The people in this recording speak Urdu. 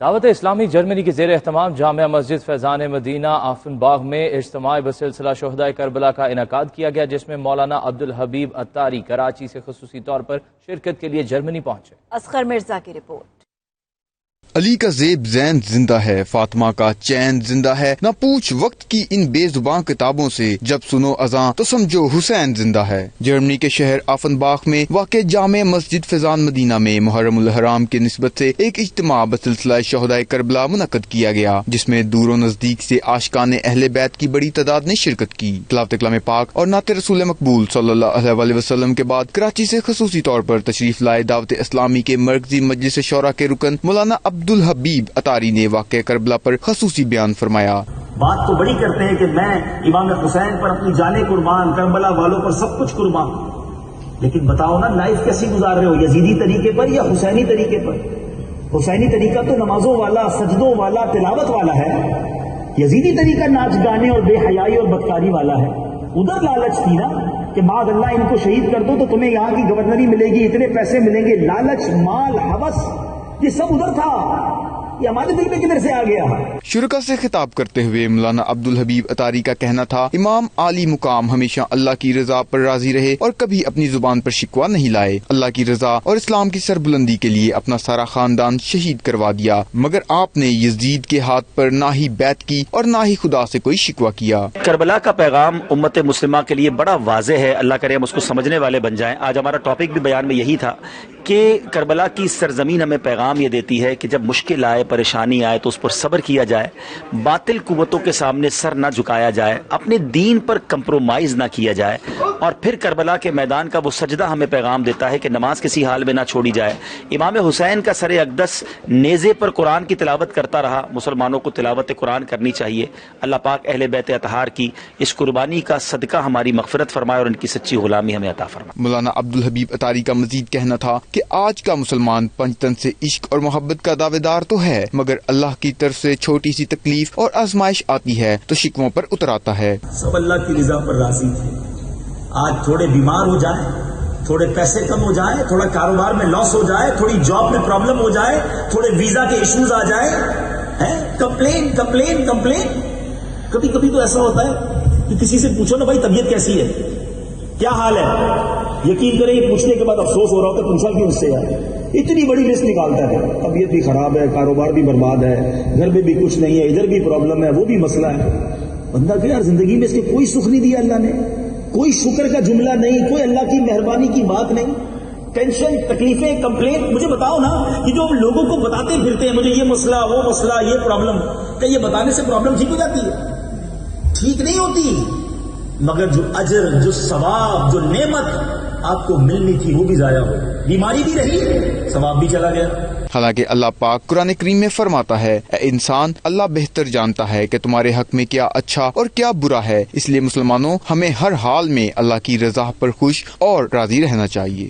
دعوت اسلامی جرمنی کے زیر اہتمام جامع مسجد فیضان مدینہ آفنباغ میں اجتماع بسلسلہ شہدائے کربلا کا انعقاد کیا گیا، جس میں مولانا عبدالحبیب عطاری کراچی سے خصوصی طور پر شرکت کے لیے جرمنی پہنچے۔ اصغر مرزا کی رپورٹ۔ علی کا زیب زین زندہ ہے، فاطمہ کا چین زندہ ہے، نہ پوچھ وقت کی ان بے زبان کتابوں سے، جب سنو اذان تو سمجھو حسین زندہ ہے۔ جرمنی کے شہر آفنباغ میں واقع جامع مسجد فیضان مدینہ میں محرم الحرام کی نسبت سے ایک اجتماع بسلسلہ شہدائے کربلا منعقد کیا گیا، جس میں دور و نزدیک سے عاشقان اہل بیت کی بڑی تعداد نے شرکت کی۔ تلاوت کلام پاک اور نعت رسول مقبول صلی اللہ علیہ وسلم کے بعد کراچی سے خصوصی طور پر تشریف لائے دعوت اسلامی کے مرکزی مجلس شورا کے رکن مولانا عبدالحبیب عطاری نے واقع کربلا پر خصوصی بیان فرمایا۔ بات تو بڑی کرتے ہیں کہ میں امام حسین پر اپنی جانیں قربان، کربلا والوں پر سب کچھ قربان، لیکن بتاؤ نا لائف کیسی گزار رہے ہو، یزیدی طریقے پر یا حسینی طریقے پر؟ حسینی طریقہ تو نمازوں والا، سجدوں والا، تلاوت والا ہے، یزیدی طریقہ ناچ گانے اور بے حیائی اور بدکاری والا ہے۔ ادھر لالچ تھی نا کہ معاذ اللہ ان کو شہید کر دو تو تمہیں یہاں کی گورنری ملے گی، اتنے پیسے ملیں گے، لالچ، مال، ہوس، یہ سب ادھر تھا، یہ ہمارے دل میں کدھر سے آ گیا؟ شرکا سے خطاب کرتے ہوئے مولانا عبدالحبیب عطاری کا کہنا تھا، امام عالی مقام ہمیشہ اللہ کی رضا پر راضی رہے اور کبھی اپنی زبان پر شکوہ نہیں لائے۔ اللہ کی رضا اور اسلام کی سربلندی کے لیے اپنا سارا خاندان شہید کروا دیا، مگر آپ نے یزید کے ہاتھ پر نہ ہی بیعت کی اور نہ ہی خدا سے کوئی شکوہ کیا۔ کربلا کا پیغام امت مسلمہ کے لیے بڑا واضح ہے، اللہ کرے ہم اس کو سمجھنے والے بن جائیں۔ آج ہمارا ٹاپک بھی بیان میں یہی تھا کہ کربلا کی سرزمین ہمیں پیغام یہ دیتی ہے کہ جب مشکل آئے، پریشانی آئے تو اس پر صبر کیا جائے، باطل قوتوں کے سامنے سر نہ جھکایا جائے، اپنے دین پر کمپرومائز نہ کیا جائے، اور پھر کربلا کے میدان کا وہ سجدہ ہمیں پیغام دیتا ہے کہ نماز کسی حال میں نہ چھوڑی جائے۔ امام حسین کا سر اقدس نیزے پر قرآن کی تلاوت کرتا رہا، مسلمانوں کو تلاوت قرآن کرنی چاہیے۔ اللہ پاک اہل بیت اطہار کی اس قربانی کا صدقہ ہماری مغفرت فرمائے اور ان کی سچی غلامی ہمیں عطا فرمائے۔ مولانا عبدالحبیب عطاری کا مزید کہنا تھا کہ آج کا مسلمان پنجتن سے عشق اور محبت کا دعوے دار تو ہے، مگر اللہ کی طرف سے چھوٹی سی تکلیف اور آزمائش آتی ہے تو شکووں پر اتر آتا ہے۔ سب اللہ کی رضا پر راضی تھے، آج تھوڑے بیمار ہو جائیں، تھوڑے پیسے کم ہو جائیں، تھوڑا کاروبار میں لاس ہو جائے، تھوڑی جاب میں پرابلم ہو جائے، تھوڑے ویزا کے ایشوز آ جائے، کمپلین کمپلین کمپلین۔ کبھی کبھی تو ایسا ہوتا ہے کہ کسی سے پوچھو نا بھائی طبیعت کیسی ہے، کیا حال ہے، یقین کریں یہ پوچھنے کے بعد افسوس ہو رہا ہوتا ہے تم سال کیوں اس سے ہے، اتنی بڑی لسٹ نکالتا ہے، طبیعت بھی خراب ہے، کاروبار بھی برباد ہے، گھر میں بھی کچھ نہیں ہے، ادھر بھی پرابلم ہے، وہ بھی مسئلہ ہے۔ بندہ کہ یار زندگی میں اس کے کوئی سکھ نہیں دیا اللہ نے، کوئی شکر کا جملہ نہیں، کوئی اللہ کی مہربانی کی بات نہیں، ٹینشن، تکلیفیں، کمپلین۔ مجھے بتاؤ نا کہ جو لوگوں کو بتاتے پھرتے ہیں مجھے یہ مسئلہ، وہ مسئلہ، یہ پرابلم، کہ یہ بتانے سے پرابلم ٹھیک ہو جاتی ہے؟ ٹھیک نہیں ہوتی، مگر جو اجر، جو ثواب، جو نعمت آپ کو ملنی تھی وہ بھی ضائع ہو، بیماری بھی رہی، ثواب بھی چلا گیا۔ حالانکہ اللہ پاک قرآن کریم میں فرماتا ہے، اے انسان، اللہ بہتر جانتا ہے کہ تمہارے حق میں کیا اچھا اور کیا برا ہے، اس لیے مسلمانوں ہمیں ہر حال میں اللہ کی رضا پر خوش اور راضی رہنا چاہیے۔